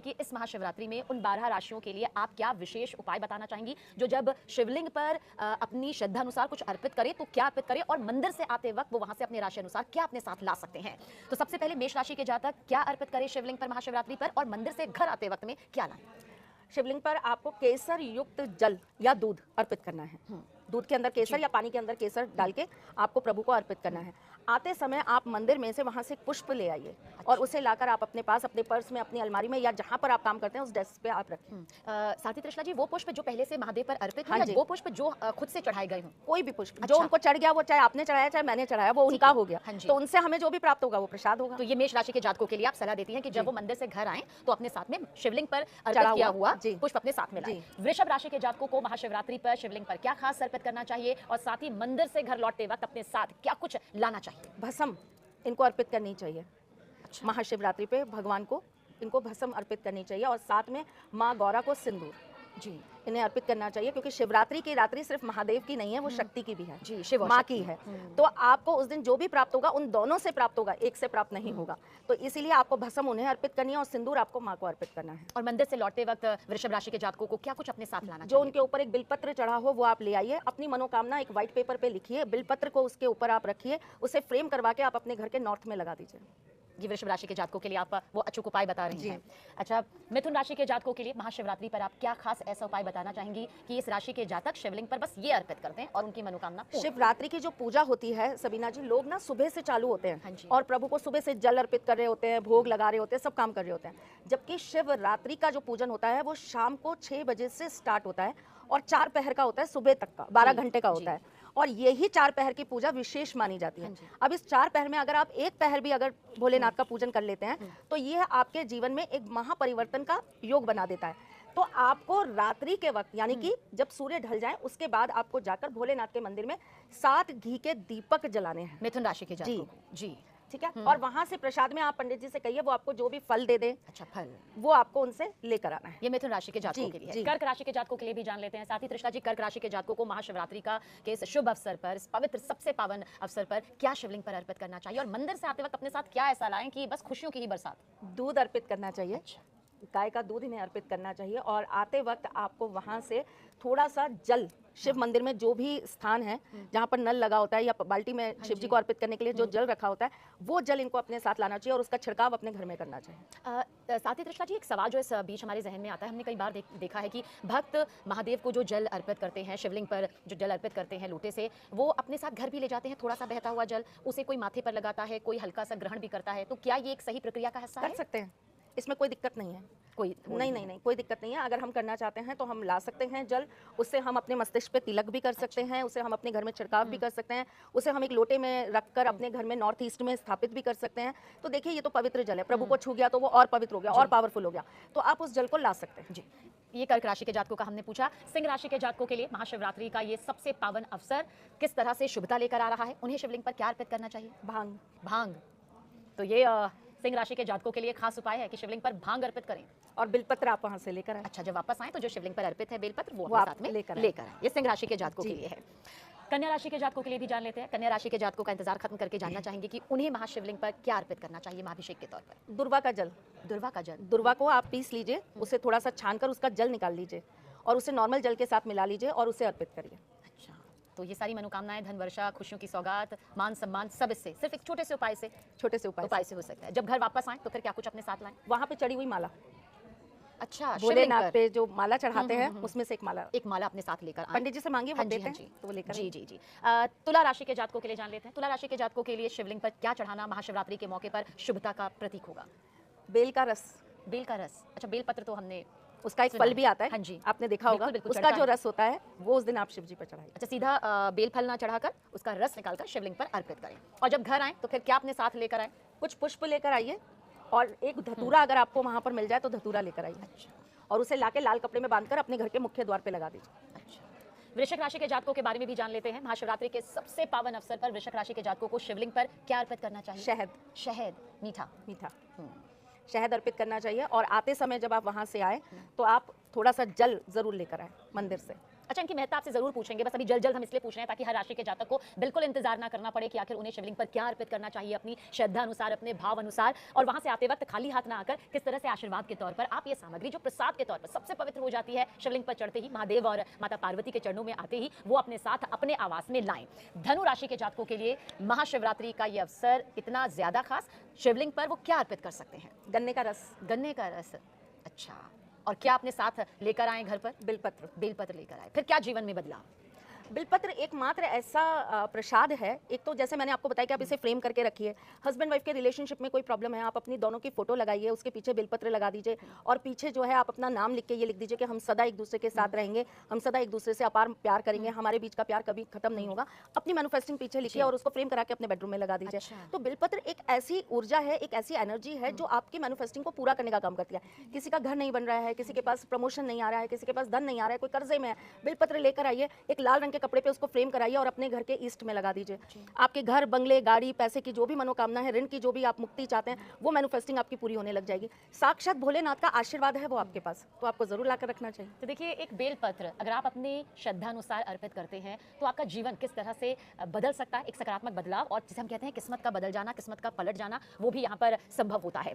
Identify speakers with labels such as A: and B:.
A: कि इस महाशिवरात्रि में उन 12 राशियों के लिए आप क्या विशेष उपाय बताना चाहेंगी, जो जब शिवलिंग पर अपनी श्रद्धा अनुसार कुछ अर्पित करे तो क्या अर्पित करे, और मंदिर से आते वक्त वो वहां से अपने राशि अनुसार क्या अपने साथ ला सकते हैं। तो सबसे पहले मेष राशि के जातक क्या अर्पित करे शिवलिंग पर महाशिवरात्रि पर, और मंदिर से घर आते वक्त में क्या लाएं।
B: शिवलिंग पर आपको केसर युक्त जल या दूध अर्पित करना है। दूध के अंदर केसर या पानी के अंदर केसर डाल के आपको प्रभु को अर्पित करना है। आते समय आप मंदिर में से वहां से पुष्प ले आइए और उसे लाकर आप अपने पास, अपने पर्स में, अपनी अलमारी में या जहां पर आप काम करते हैं उस डेस्क पे आप रखें।
A: साथी त्रिशला जी, वो पुष्प जो पहले से महादेव पर अर्पित हैं, या वो पुष्प जो खुद से चढ़ाए गए हों?
B: कोई भी पुष्प जो उनको चढ़ गया, वो चाहे आपने चढ़ाया चाहे मैंने चढ़ाया, वो उनका हो गया, तो उनसे हमें जो भी प्राप्त होगा वो प्रसाद होगा।
A: तो ये मेष राशि के जातकों के लिए आप सलाह देती हैं कि जब वो मंदिर से घर आए तो अपने साथ में शिवलिंग पर अर्पित किया हुआ पुष्प अपने साथ में लाएं। वृषभ राशि के जातकों को महाशिवरात्रि पर शिवलिंग पर क्या खास अर्पित करना चाहिए, और साथ ही मंदिर से घर लौटते वक्त अपने साथ क्या कुछ लाना चाहिए?
B: भस्म इनको अर्पित करनी चाहिए। महाशिवरात्रि पे भगवान को इनको भस्म अर्पित करनी चाहिए, और साथ में माँ गौरा को सिंदूर जी इन्हें अर्पित करना चाहिए, क्योंकि शिवरात्रि की रात्रि सिर्फ महादेव की नहीं है, वो शक्ति की भी है
A: जी, शिव
B: माँ की है। तो आपको उस दिन जो भी प्राप्त होगा उन दोनों से प्राप्त होगा, एक से प्राप्त नहीं होगा। तो इसीलिए आपको भस्म उन्हें अर्पित करनी है और सिंदूर आपको माँ को अर्पित करना है।
A: और मंदिर से लौटते वक्त वृषभ राशि के जातकों को क्या कुछ अपने साथ लाना
B: जो उनके ऊपर एक बिलपत्र चढ़ा हो वो आप ले आइए। अपनी मनोकामना एक व्हाइट पेपर पे लिखिए, बिलपत्र को उसके ऊपर आप रखिए, उसे फ्रेम करवा के आप अपने घर के नॉर्थ में लगा दीजिए।
A: ये वृषभ राशि के जातकों के लिए आप वो अचूक उपाय बता रही हैं। अच्छा, मिथुन राशि के जातकों के लिए महाशिवरात्रि पर आप क्या खास ऐसा उपाय बताना चाहेंगी कि इस राशि के जातक शिवलिंग पर बस ये अर्पित करते हैं और उनकी मनोकामना?
B: शिवरात्रि की जो पूजा होती है सबीना जी, लोग ना सुबह से चालू होते हैं और प्रभु को सुबह से जल अर्पित कर रहे होते हैं, भोग लगा रहे होते हैं, सब काम कर रहे होते हैं। जबकि शिवरात्रि का जो पूजन होता है वो शाम को 6 बजे से स्टार्ट होता है और 4 पहर का होता है, सुबह तक का 12 घंटे का होता है, और यही 4 पहर की पूजा विशेष मानी जाती है। अब इस 4 पहर में अगर आप एक पहर भी अगर भोलेनाथ का पूजन कर लेते हैं तो यह आपके जीवन में एक महापरिवर्तन का योग बना देता है। तो आपको रात्रि के वक्त, यानी कि जब सूर्य ढल जाए उसके बाद आपको जाकर भोलेनाथ के मंदिर में 7 घी के दीपक जलाने हैं।
A: मिथुन राशि के जातकों को जी
B: ठीक है। और वहां से प्रसाद में आप पंडित जी से कहिए वो आपको जो भी फल दे दे,
A: अच्छा फल, वो
B: आपको उनसे लेकर आना है।
A: ये मिथुन राशि के जातकों के लिए है। कर्क राशि के जातकों के लिए भी जान लेते हैं। साथ ही तृष्णा जी, कर्क राशि के जातकों को महाशिवरात्रि का के इस शुभ अवसर पर, इस पवित्र सबसे पावन अवसर पर क्या शिवलिंग पर अर्पित करना चाहिए, और मंदिर से आते वक्त अपने साथ क्या ऐसा लाएं कि बस खुशियों की ही बरसात?
B: दूध अर्पित करना चाहिए। गाय का दूध इन्हें अर्पित करना चाहिए, और आते वक्त आपको वहां से थोड़ा सा जल, शिव मंदिर में जो भी स्थान है जहाँ पर नल लगा होता है या बाल्टी में शिव जी को अर्पित करने के लिए जो जल रखा होता है, वो जल इनको अपने साथ लाना चाहिए और उसका छिड़काव अपने घर में करना चाहिए।
A: साथ ही तृष्णा जी, एक सवाल जो इस बीच हमारे जहन में आता है, हमने कई बार देखा है कि भक्त महादेव को जो जल अर्पित करते हैं, शिवलिंग पर जो जल अर्पित करते हैं लोटे से, वो अपने साथ घर भी ले जाते हैं। थोड़ा सा बहता हुआ जल, उसे कोई माथे पर लगाता है, कोई हल्का सा ग्रहण भी करता है। तो क्या ये एक सही प्रक्रिया का हिस्सा है?
B: कर सकते हैं, इसमें कोई दिक्कत नहीं है।
A: कोई
B: नहीं, कोई दिक्कत नहीं है। अगर हम करना चाहते हैं तो हम ला सकते हैं जल, उससे हम अपने मस्तिष्क पे तिलक भी कर सकते हैं, उसे हम अपने घर में छिड़काव भी कर सकते हैं, उसे हम एक लोटे में रखकर अपने घर में नॉर्थ ईस्ट में स्थापित भी कर सकते हैं। तो देखिए, ये तो पवित्र जल है, प्रभु को छू गया तो वो और पवित्र हो गया और पावरफुल हो गया, तो आप उस जल को ला सकते हैं।
A: जी, ये कर्क राशि के जातकों का हमने पूछा। सिंह राशि के जातकों के लिए महाशिवरात्रि का ये सबसे पावन अवसर किस तरह से शुभता लेकर आ रहा है, उन्हें शिवलिंग पर क्या अर्पित करना चाहिए? भांग। तो ये सिंह राशि के जातकों के लिए खास उपाय है कि शिवलिंग पर भांग अर्पित करें,
B: और बेलपत्र आप वहां से लेकर आए।
A: अच्छा, जब वापस आए तो जो शिवलिंग पर अर्पित है बेलपत्र वो
B: आप
A: साथ में
B: लेकर
A: आए। ये सिंह राशि के जातकों के लिए है। कन्या राशि के जातकों के लिए भी जान लेते हैं। कन्या राशि के जातकों का इंतजार खत्म करके जानना चाहेंगे कि उन्हें महाशिवलिंग पर क्या अर्पित करना चाहिए महाभिषेक के तौर पर?
B: दुर्वा का जल। दुर्वा को आप पीस लीजिए, उसे थोड़ा सा छान कर उसका जल निकाल लीजिए और उसे नॉर्मल जल के साथ मिला लीजिए और उसे अर्पित करिए।
A: अच्छा, तो ये सारी मनोकामनाएं, धन वर्षा, खुशियों की सौगात, मान सम्मान, सब इससे सिर्फ एक छोटे से उपाय से हो सकता है। जब घर वापस आए तो फिर क्या कुछ अपने साथ लाएं?
B: वहां पे चढ़ी हुई माला,
A: अच्छा,
B: भोलेनाथ पे जो माला चढ़ाते हैं उसमें से एक माला
A: अपने साथ लेकर आए।
B: पंडित जी से मांगिए, वो देते हैं तो वो लेकर।
A: जी। तुला राशि के जातकों के लिए जान लेते हैं। तुला राशि के जातकों के लिए शिवलिंग पर क्या चढ़ाना महाशिवरात्रि के मौके पर शुभता का प्रतीक होगा?
B: बेल का रस।
A: अच्छा, बेलपत्र तो हमने,
B: उसका एक फल भी आता है।
A: हाँ जी,
B: आपने देखा होगा। उसका जो रस होता है वो उस दिन आप शिव जी पर चढ़ाइए।
A: अच्छा, सीधा बेल फल ना चढ़ाकर उसका रस निकालकर शिवलिंग पर अर्पित करें। और जब घर आए तो फिर क्या अपने साथ लेकर आए?
B: कुछ पुष्प लेकर आइए, और एक धतूरा अगर आपको वहां पर मिल जाए तो धतूरा लेकर आइए।
A: अच्छा,
B: और उसे लाके लाल कपड़े में बांधकर अपने घर के मुख्य द्वार पे लगा दीजिए।
A: अच्छा, वृश्चिक राशि के जातकों के बारे में भी जान लेते हैं। महाशिवरात्रि के सबसे पावन अवसर पर वृश्चिक राशि के जातकों को शिवलिंग पर क्या अर्पित करना चाहिए? शहद, मीठा। शहद अर्पित करना चाहिए। और आते समय जब आप वहां से आए तो आप थोड़ा सा जल जरूर लेकर आए मंदिर से। अच्छा, इनकी महत्ता आपसे जरूर पूछेंगे, बस अभी जल्द जल्द हम इसलिए पूछ रहे हैं ताकि हर राशि के जातक को बिल्कुल इंतजार ना करना पड़े कि आखिर उन्हें शिवलिंग पर क्या अर्पित करना चाहिए, अपनी श्रद्धा अनुसार, अपने भाव अनुसार, और वहां से आते वक्त खाली हाथ ना आकर किस तरह से आशीर्वाद के तौर पर आप ये सामग्री जो प्रसाद के तौर पर सबसे पवित्र हो जाती है, शिवलिंग पर चढ़ते ही महादेव और माता पार्वती के चरणों में आते ही वो अपने साथ अपने आवास में लाएं। धनु राशि के जातकों के लिए महाशिवरात्रि का ये अवसर इतना ज्यादा खास, शिवलिंग पर वो क्या अर्पित कर सकते हैं?
B: गन्ने का रस,
A: गन्ने का रस। अच्छा, और क्या अपने साथ लेकर आए घर पर?
B: बिलपत्र।
A: बेलपत्र लेकर आए, फिर क्या जीवन में बदला?
B: बिलपत्र एकमात्र ऐसा प्रसाद है, एक तो जैसे मैंने आपको बताया कि आप इसे फ्रेम करके रखिए, हस्बैंड वाइफ के रिलेशनशिप में कोई प्रॉब्लम है, आप अपनी दोनों की फोटो लगाइए, उसके पीछे बिलपत्र लगा दीजिए और पीछे जो है आप अपना नाम लिख के ये लिख दीजिए कि हम सदा एक दूसरे के साथ रहेंगे, हम सदा एक दूसरे से अपार प्यार करेंगे, हमारे बीच का प्यार कभी खत्म नहीं होगा। अपनी मैनिफेस्टिंग पीछे लिखिए और उसको फ्रेम करा के अपने बेडरूम में लगा दीजिए। तो बिलपत्र एक ऐसी ऊर्जा है, एक ऐसी एनर्जी है जो आपकी मैनिफेस्टिंग को पूरा करने का काम करती है। किसी का घर नहीं बन रहा है, किसी के पास प्रमोशन नहीं आ रहा है, किसी के पास धन नहीं आ रहा है, कोई कर्जे में है, बिलपत्र लेकर आइए, एक लाल रंग के कपड़े पे उसको फ्रेम कराइए और अपने घर के ईस्ट में लगा दीजिए। आपके घर, बंगले, गाड़ी, पैसे की जो भी मनोकामना है, ऋण की जो भी आप मुक्ति चाहते हैं, वो मैनिफेस्टिंग आपकी पूरी होने लग जाएगी। साक्षात भोलेनाथ का आशीर्वाद है वो आपके पास, तो आपको जरूर लाकर रखना चाहिए।
A: तो देखिए, एक बेलपत्र अगर आप अपने श्रद्धानुसार अर्पित करते हैं तो आपका जीवन किस तरह से बदल सकता है, एक सकारात्मक बदलाव, और जिसे हम कहते हैं किस्मत का बदल जाना, किस्मत का पलट जाना, वो भी यहाँ पर संभव होता है।